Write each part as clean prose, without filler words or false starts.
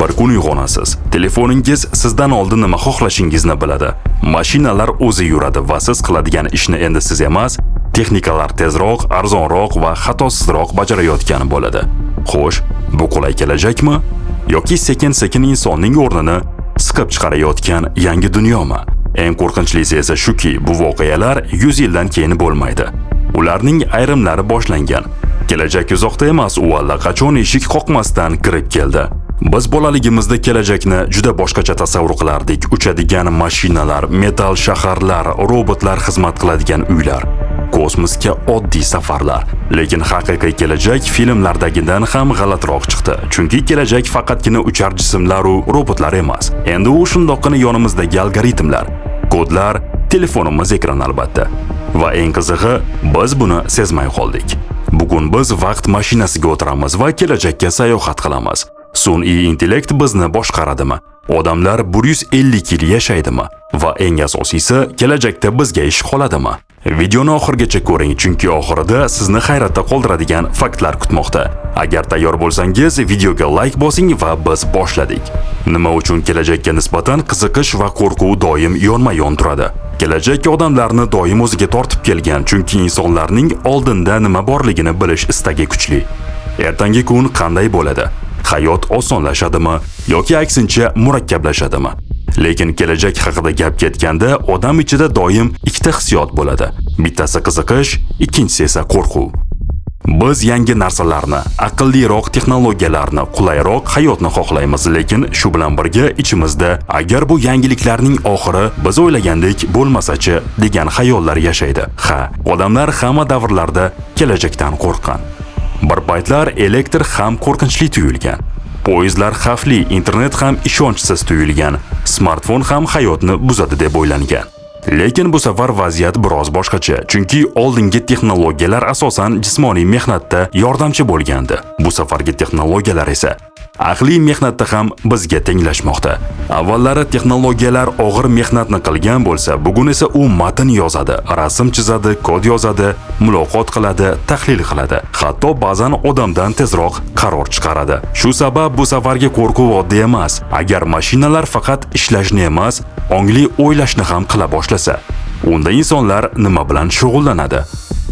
Bir kun uyg'onasiz. Telefoningiz sizdan oldin nima xohlashingizni biladi. Mashinalar o'zi yuradi va siz qiladigan ishni endi siz emas, texnikalar tezroq, arzonroq va xatosizroq bajarayotgani bo'ladi. Xo'sh, bu qulay kelajakmi? Yoki sekin-sekin insonning o'rnini siqib chiqarayotgan yangi dunyomi? Eng qo'rqinchlisi esa shuki, bu voqealar 100 yildan keyin bo'lmaydi. Ularning ayrimlari boshlangan. Kelajak uzoqda emas, u allaqachon eshik qoqmasdan kirib keldi. Biz bolaligimizda kelajakni juda boshqacha tasavvur qilardik. Uchadigan mashinalar, metal shaharlar, robotlar xizmat qiladigan uylar, kosmosga oddiy safarlar. Lekin haqiqiy kelajak filmlardagidan ham g'alatiroq chiqdi. Chunki kelajak faqatgina uchar jismlar va robotlar emas. Endi u shundoqqina yonimizdagi algoritmlar, kodlar, telefonimiz ekran albatta. Va eng qizig'i, biz buni sezmay qoldik. Bugun biz vaqt mashinasiga o'tiramiz va kelajakka sayohat qilamiz. Sun'iy intellekt bizni boshqaradimi? Odamlar 150 yil yashaydimi? Va eng asosiysi, kelajakda bizga ish qoladimi? Videoni oxirigacha ko'ring, chunki oxirida sizni hayratda qoldiradigan faktlar kutmoqda. Agar tayyor bo'lsangiz, videoga like bosing va biz boshladik. Nima uchun kelajakka nisbatan qiziqish va qo'rquv doim yonma-yon turadi? Kelajak odamlarni doim o'ziga tortib kelgan, chunki insonlarning oldinda nima borligini bilish istagi kuchli. Ertangi kun qanday bo'ladi? Hayot osonlashadimi yoki aksincha murakkablashadimi? Lekin kelajak haqida gap ketganda odam ichida doim ikkita hissiyot bo'ladi. Bittasi qiziqish, ikkinchisi esa qo'rquv. Biz yangi narsalarni, aqlliroq texnologiyalarni, qulayroq hayotni xohlaymiz, lekin shu bilan birga ichimizda agar bu yangiliklarning oxiri biz o'ylagandek bo'lmasa-chi degan xayollar yashaydi. Ha, odamlar hamma davrlarda kelajakdan qo'rqqan. Bir paytlar elektr ham qo'rqinchli tuyulgan. Poyezdlar xavfli, internet ham ishonchsiz tuyulgan, smartfon ham hayotni buzadi deb o'ylangan. Lekin bu safar vaziyat biroz boshqacha, chunki oldingi texnologiyalar asosan jismoniy mehnatda yordamchi bo'lgandi. Bu safargi texnologiyalar esa aqliy mehnatda ham bizga tenglashmoqda. Avvallari texnologiyalar og'ir mehnatni qilgan bo'lsa, bugun esa u matn yozadi, rasm chizadi, kod yozadi, muloqot qiladi, tahlil qiladi, hatto ba'zan odamdan tezroq qaror chiqaradi. Shu sabab bu safargi qo'rquv oddiy emas. Agar mashinalar faqat ishlashni emas, ongli o'ylashni ham qila boshlasa, unda insonlar nima bilan shug'ullanadi?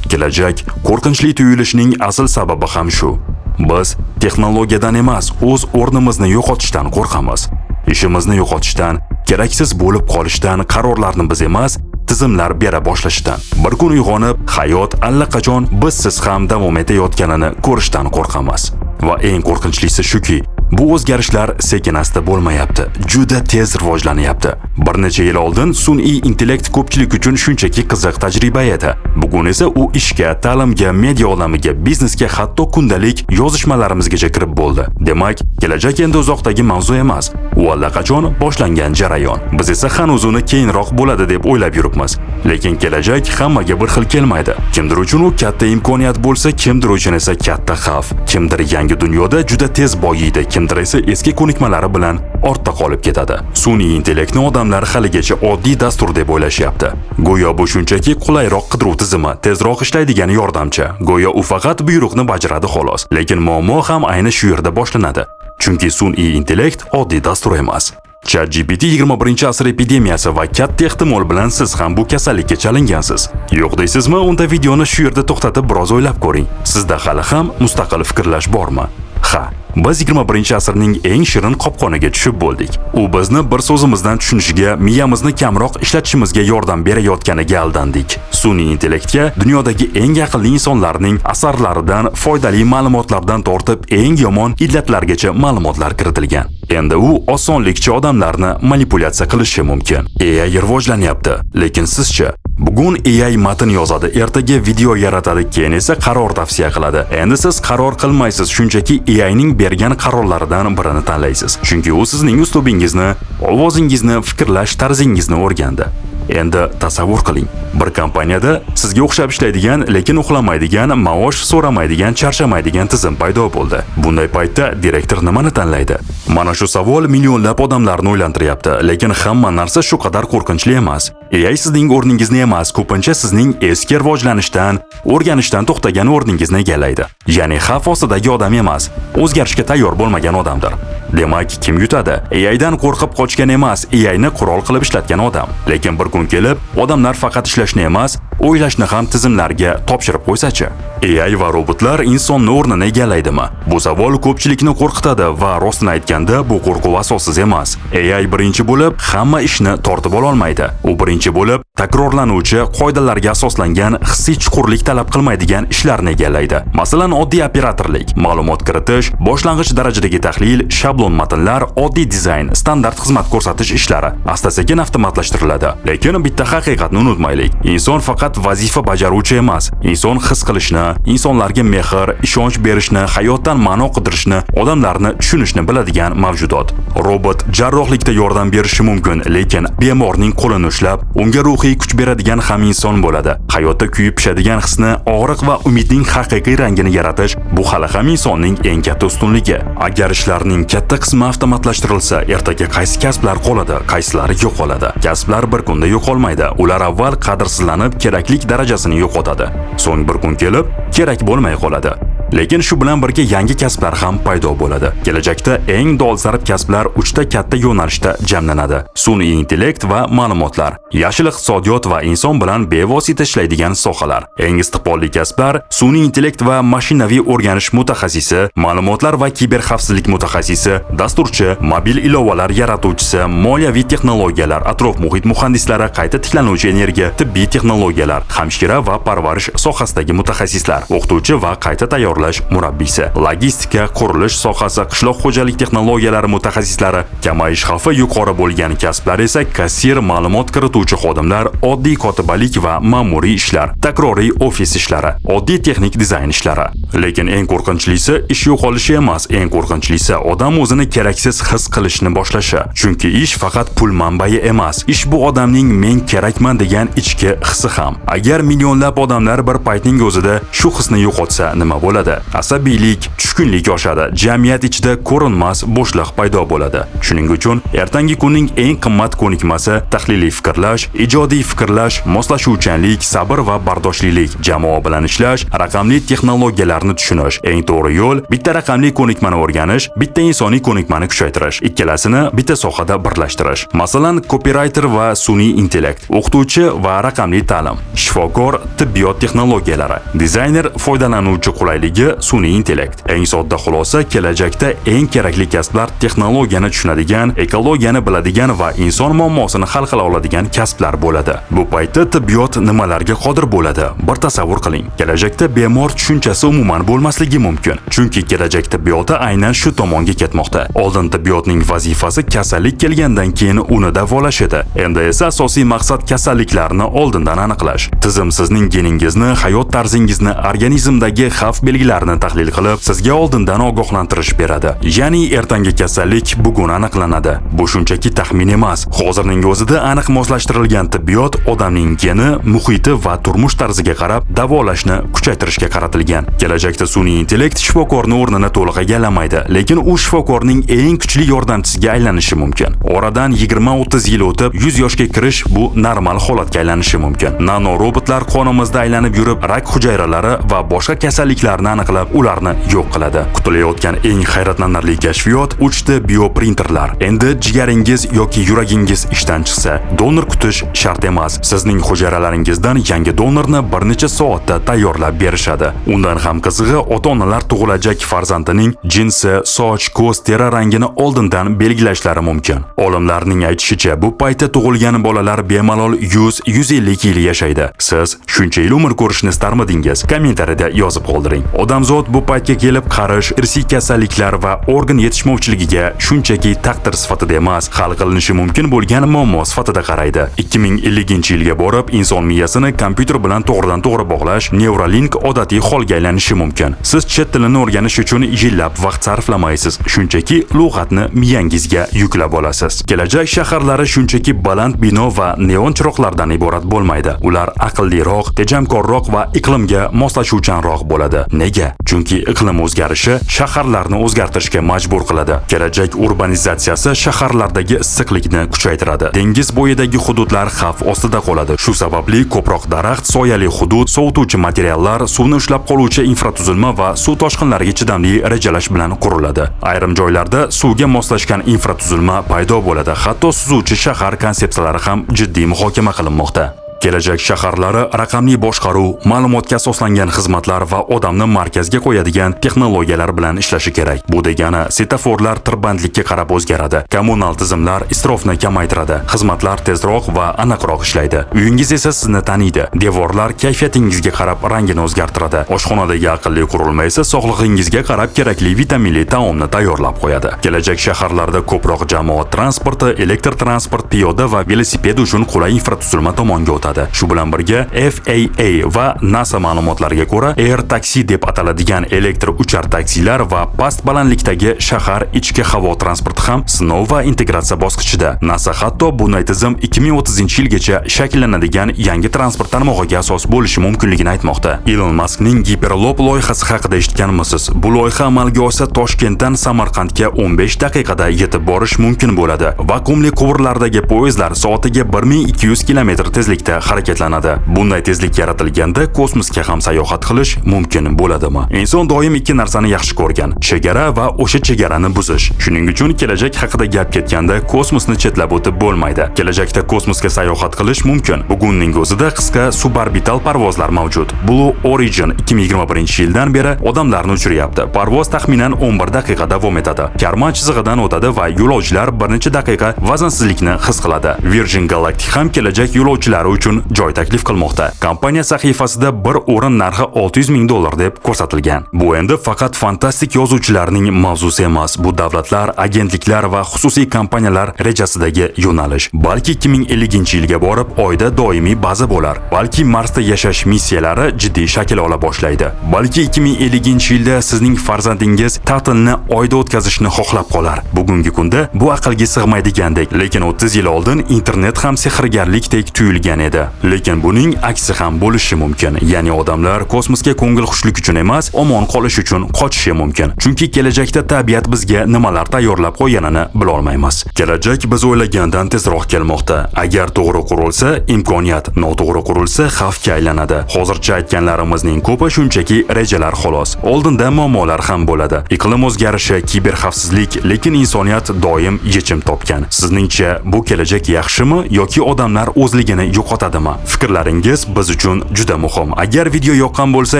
Kelajak qo'rqinchli tuyulishning asl sababi ham shu. Biz texnologiyadan emas, o'z o'rnimizni yo'qotishdan qo'rqamiz. Ishimizni yo'qotishdan, keraksiz bo'lib qolishdan, qarorlarni biz emas, tizimlar bera boshlashidan. Bir kun uyg'onib, hayot allaqachon bizsiz ham davom etayotganini ko'rishdan qo'rqamiz. Va eng qo'rqinchlisi shuki, bu o'zgarishlar sekin-asta bo'lmayapti, juda tez rivojlanyapti. Bir necha yil oldin sun'iy intellekt ko'pchilik uchun shunchaki qiziq tajriba edi. Bugun esa u ishga, ta'limga, media olamiga, biznesga, hatto kundalik yozishmalarimizgacha kirib bo'ldi. Demak, kelajak endi uzoqdagi mavzu emas, u allaqachon boshlangan jarayon. Biz esa hanuz uni keyinroq bo'ladi deb o'ylab yuribmiz. Lekin kelajak hammaga bir xil kelmaydi. Kimdir uchun u katta imkoniyat bo'lsa, kimdir uchun esa katta xavf. Kimdir yangi dunyoda juda tez boyiydi, kimdir esa eski ko'nikmalari bilan ortda qolib ketadi. Sun'iy intellektni odamlar haligacha oddiy dastur deb o'ylashyapti. Go'yo bu shunchaki qulayroq qidiruv tizimi, tezroq ishlaydigan yordamchi. Go'yo u faqat buyruqni bajaradi xolos. Lekin muammo ham ayni shu yerda boshlanadi. Chunki sun'iy intellekt oddiy dastur emas. ChatGPT 21-asr epidemiyasi va katta ehtimol bilan siz ham bu kasallikka chalingansiz. Yo'q deysizmi? Unda videoni shu yerda to'xtatib biroz o'ylab ko'ring. Sizda hali ham mustaqil fikrlash bormi? Ha, biz 21-asrning eng shirin qopqoniga tushib bo'ldik. U bizni bir so'zimizdan tushunishiga, miyamizni kamroq ishlatishimizga yordam berayotganiga aldandik. Sun'iy intellektga dunyodagi eng aqlli insonlarning asarlaridan, foydali ma'lumotlardan tortib eng yomon illatlargacha ma'lumotlar kiritilgan. Endi u osonlikcha odamlarni manipulyatsiya qilishi mumkin. AI rivojlanyapti, lekin sizcha bugun AI matn yozadi, ertaga video yaratadi, keyin esa qaror tavsiya qiladi. Endi siz qaror qilmaysiz, shunchaki AI ning bergan qarorlaridan birini tanlaysiz. Chunki u sizning uslubingizni, ovozingizni, fikrlash tarzingizni o'rgandi. Endi tasavvur qiling. Bir kompaniyada sizga o'xshab ishlaydigan, lekin uxlamaydigan, maosh so'ramaydigan, charchamaydigan tizim paydo bo'ldi. Bunday paytda direktor nimani tanlaydi? Mana shu savol millionlab odamlarni o'ylantiryapti, lekin hamma narsa shu qadar qo'rqinchli emas. AI sizning o'rningizni emas, ko'pincha sizning eski rivojlanishdan, o'rganishdan to'xtagan o'rningizni egallaydi. Ya'ni xavf ostidagi odam emas, o'zgarishga tayyor bo'lmagan odamdir. Demak, kim yutadi? AIdan qo'rqib qochgan emas, AIni qurol qilib ishlatgan odam. Lekin bir kun kelib, odamlar faqat ishlashni emas, o'ylashni ham tizimlarga topshirib qo'ysa-chi? AI va robotlar insonni o'rnini egallaydimi? Bu savol ko'pchilikni qo'rqitadi va rostini aytganda bu qo'rquv asossiz emas. AI birinchi bo'lib hamma ishni tortib ola olmaydi. U birinchi bo'lib takrorlanuvchi, qoidalarga asoslangan, hissiy chuqurlik talab qilmaydigan ishlarni egallaydi. Masalan, oddiy operatorlik, ma'lumot kiritish, boshlang'ich darajadagi tahlil, shablon matnlar, oddiy dizayn, standart xizmat ko'rsatish ishlari asta-sekin avtomatlashtiriladi. Lekin bitta haqiqatni unutmaylik. Inson faqat vazifa bajaruvchi emas. Inson his qilishni, insonlarga mehr, ishonch berishni, hayotdan ma'no qidirishni, odamlarni tushunishni biladigan mavjudot. Robot jarrohlikda yordam berishi mumkin, lekin bemorning qo'lini ushlab, unga ruhiy kuch beradigan ham inson bo'ladi. Hayotda kuyib pishadigan hisni, og'riq va umidning haqiqiy rangini yaratish bu hali ham insonning eng katta ustunligi. Agar ishlarning katta qismi avtomatlashtirilsa, ertaga qaysi kasblar qoladi, qaysilari yo'qoladi? Kasblar bir kunda yo'qolmaydi. Ular avval qadrsizlanib, keraklik darajasini yo'qotadi. So'ng bir kun kelib, kerak bo'lmay qoladi. Lekin shu bilan birga yangi kasblar ham paydo bo'ladi. Kelajakda eng dolzarb kasblar 3 ta katta yo'nalishda jamlanadi. Sun'iy intellekt va ma'lumotlar, yashil iqtisodiyot va inson bilan bevosita ishlaydigan sohalar. Eng istiqbolli kasblar sun'iy intellekt va mashinaviy o'rganish mutaxassisi, ma'lumotlar va kiberxavfsizlik mutaxassisi, dasturchi, mobil ilovalar yaratuvchisi, moliyaviy texnologiyalar, atrof muhit muhandislari, qayta tiklanuvchi energiya, tibbiy texnologiyalar, hamshira va parvarish sohasidagi mutaxassislar, o'qituvchi va qayta tayyorlash murabbiysi, logistika, qurilish sohasi, qishloq xo'jalik texnologiyalari mutaxassislari, kamayish xavfi yuqori bo'lgan kasblar esa kassir, ma'lumot kirituvchi xodimlar, oddiy kotibalik va ma'muriy ishlar, takroriy ofis ishlari, oddiy texnik dizayn ishlari. Lekin eng qo'rqinchlisi ish yo'qolishi emas, eng qo'rqinchlisi odam o'zini keraksiz his qilishni boshlashi. Chunki ish faqat pul manbai emas, ish bu odamning men kerakman degan ichki hissi ham. Agar millionlab odamlar bir paytning o'zida shu hisni yo'qotsa, nima bo'ladi? Asabiylik, tushkunlik oshadi, jamiyat ichida ko'rinmas bo'shliq paydo bo'ladi. Shuning uchun ertangi kunning eng qimmat ko'nikmasi tahliliy fikrlash, ijodiy fikrlash, moslashuvchanlik, sabr va bardoshlilik, jamoa bilan ishlash, raqamli texnologiyalarni tushunish. Eng to'g'ri yo'l bitta raqamli ko'nikmani o'rganish, bitta insoniy ko'nikmani kuchaytirish, ikkalasini bitta sohada birlashtirish. Masalan, copywriter va sun'iy intellekt, o'qituvchi va raqamli ta'lim, shifokor, tibbiyot texnologiyalari, dizayner, foydalanuvchi qulayligi, sun'iy intellekt. Eng sodda xulosa, kelajakda eng kerakli kasblar texnologiyani tushunadigan, ekologiyani biladigan va inson muammosini hal qila oladigan kasblar bo'ladi. Bu paytda tibbiyot nimalarga qodir bo'ladi? Bir tasavvur qiling. Kelajakda bemor tushunchasi umuman bo'lmasligi mumkin. Chunki kelajak tibbiyoti aynan shu tomonga ketmoqda. Oldin tibbiyotning vazifasi kasallik kelgandan keyin uni davolash edi. Endi esa asosiy maqsad kasalliklarni oldindan aniqlash. Tizim sizning geningizni, hayot tarzingizni, organizmdagi xavf belgilarini tahlil qilib, sizga oldindan ogohlantirish beradi. Ya'ni ertangi kasallik bugun aniqlanadi. Bu shunchaki taxmin emas. Hozirning o'zida aniq moslashtirilgan tibbiyot odamning geni, muhiti va turmush tarziga qarab davolashni kuchaytirishga qaratilgan. Kelajakda sun'iy intellekt shifokorning o'rnini to'liq egallamaydi, lekin u shifokorning eng kuchli yordamchisiga aylanishi mumkin. Oradan 20-30 yil o'tib 100 yoshga kirish bu normal holatga aylanishi mumkin. Nano robotlar qonimizda aylanib yurib, rak hujayralari va boshqa kasalliklarni aniqlab, ularni yo'q qiladi. Kutilayotgan eng hayratlanarli kashfiyot 3D bioprinterlar. Endi jigaringiz yoki yuragingiz ishdan chiqsa, donor kutish shart emas. Sizning hujayralaringizdan yangi donorni bir necha soatda tayyorlab berishadi. Undan ham qizig'i, ota-onalar tug'ilajak farzandining jinsi, soch, ko'z, teri rangini oldindan belgilashlari mumkin. Olimlarning aytishicha, bu paytda tug'ilgan bolalar bemalol 100-150 yil yashaydi. Siz shuncha yil umr ko'rishni istarmidingiz? Kommentariyada yozib qoldiring. Odamzod bu paytga kelib qarish, irsiy kasalliklar va organ yetishmovchiligiga shunchaki taqdir sifatida emas, hal qilinishi mumkin bo'lgan muammo sifatida qaraydi. 2050-yilga borib inson miyasini kompyuter bilan to'g'ridan-to'g'ri bog'lash, Neuralink odatiy holga aylanishi mumkin. Siz chet tilini o'rganish uchun yillab vaqt sarflamaysiz, shunchaki lug'atni miyangizga yuklab olasiz. Kelajak shaharlari shunchaki baland bino va neon chiroqlardan iborat bo'lmaydi. Ular aqlliroq, tejamkorroq va iqlimga moslashuvchanroq bo'ladi. Nega? Chunki iqlim o'zgarishi shaharlarni o'zgartirishga majbur qiladi. Kelajak urbanizatsiyasi shaharlardagi issiqlikni kuchaytiradi. Dengiz bo'yidagi hududlar xavf ostida qoladi. Shu sababli ko'proq daraxt, soyali hudud, sovutuvchi materiallar, suvni ushlab qoluvchi infratuzilma va suv toshqinlariga chidamli rejalash bilan quriladi. Ayrim joylarda suvga moslashgan infratuzilma paydo bo'ladi. Hatto suzuvchi shahar konsepsiyalari ham jiddiy muhokama qilinmoqda. Kelajak shaharlari raqamli boshqaruv, ma'lumotga asoslangan xizmatlar va odamni markazga qo'yadigan texnologiyalar bilan ishlashi kerak. Bu degani svetoforlar tirbandlikka qarab o'zgaradi, kommunal tizimlar isrofni kamaytiradi, xizmatlar tezroq va aniqroq ishlaydi. Uyingiz esa sizni taniydi. Devorlar kayfiyatingizga qarab rangini o'zgartiradi. Oshxonadagi aqlli qurilma esa sog'lig'ingizga qarab kerakli vitaminli taomni tayyorlab qo'yadi. Kelajak shaharlarda ko'proq jamoat transporti, elektr transport, piyoda va velosiped uchun qulay infratuzilma tomonga o'tadi. Shu bilan birga FAA va NASA ma'lumotlariga ko'ra Air Taxi deb ataladigan elektr uchar taksilar va past balandlikdagi shahar ichki havo transporti ham sinov va integratsiya bosqichida. NASA hatto bunday tizim 2030-yilgacha shakllanadigan yangi transport tarmog'iga asos bo'lishi mumkinligini aytmoqda. Elon Muskning Hyperloop loyihasi haqida eshitganmisiz? Bu loyiha amalga oshsa Toshkentdan Samarqandga 15 daqiqada yetib borish mumkin bo'ladi. Vakuumli quvurlardagi poyezdlar soatiga 1200 km tezlikda harakatlanadi. Bunday tezlik yaratilganda kosmosga ham sayohat qilish mumkin bo'ladimi? Inson doim ikki narsani yaxshi ko'rgan: chegara va o'sha chegarani buzish. Shuning uchun kelajak haqida gap ketganda kosmosni chetlab o'tib bo'lmaydi. Kelajakda kosmosga sayohat qilish mumkin. Bugunning o'zida qisqa suborbital parvozlar mavjud. Blue Origin 2021-yildan beri odamlarni uchiryapti. Parvoz taxminan 11 daqiqa davom etadi. Karma chizig'idan o'tadi va yo'lovchilar bir necha daqiqa vazinsizlikni his qiladi. Virgin Galactic ham kelajak yo'lovchilari uchun joy taklif qilmoqda. Kompaniya sahifasida bir o'rin narxi $600,000 deb ko'rsatilgan. Bu endi faqat fantastik yozuvchilarning mavzusi emas. Bu davlatlar, agentliklar va xususiy kompaniyalar rejasidagi yo'nalish. Balki 2050-yilga borib oyda doimiy baza bo'lar. Balki Marsda yashash missiyalari jiddiy shakl ola boshlaydi. Balki 2050-yilda sizning farzandingiz ta'tilni oyda o'tkazishni xohlab qolar. Bugungi kunda bu aqlga sig'maydigandek, lekin 30 yil oldin internet ham sehrgarlikdek tuyulgan edi. Lekin buning aksi ham bo'lishi mumkin. Ya'ni odamlar kosmosga ko'ngil xushlik uchun emas, omon qolish uchun qochishi mumkin. Chunki kelajakda tabiat bizga nimalar tayyorlab qo'yganini bila olmaymiz. Kelajak biz o'ylagandan tezroq kelmoqda. Agar to'g'ri qurilsa, imkoniyat, noto'g'ri qurilsa xavfga aylanadi. Hozircha aytganlarimizning ko'pi shunchaki rejalar xolos. Oldinda muammolar ham bo'ladi. Iqlim o'zgarishi, kiberxavfsizlik, lekin insoniyat doim yechim topgan. Sizningcha bu kelajak yaxshimi yoki odamlar o'zligini yo'qotadimi? Fikrlaringiz biz uchun juda muhim. Agar video yoqqan bo'lsa,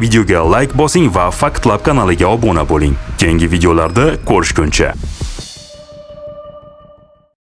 videoga like bosing va Fact Lab kanaliga obuna bo'ling. Keyingi videolarda ko'rishguncha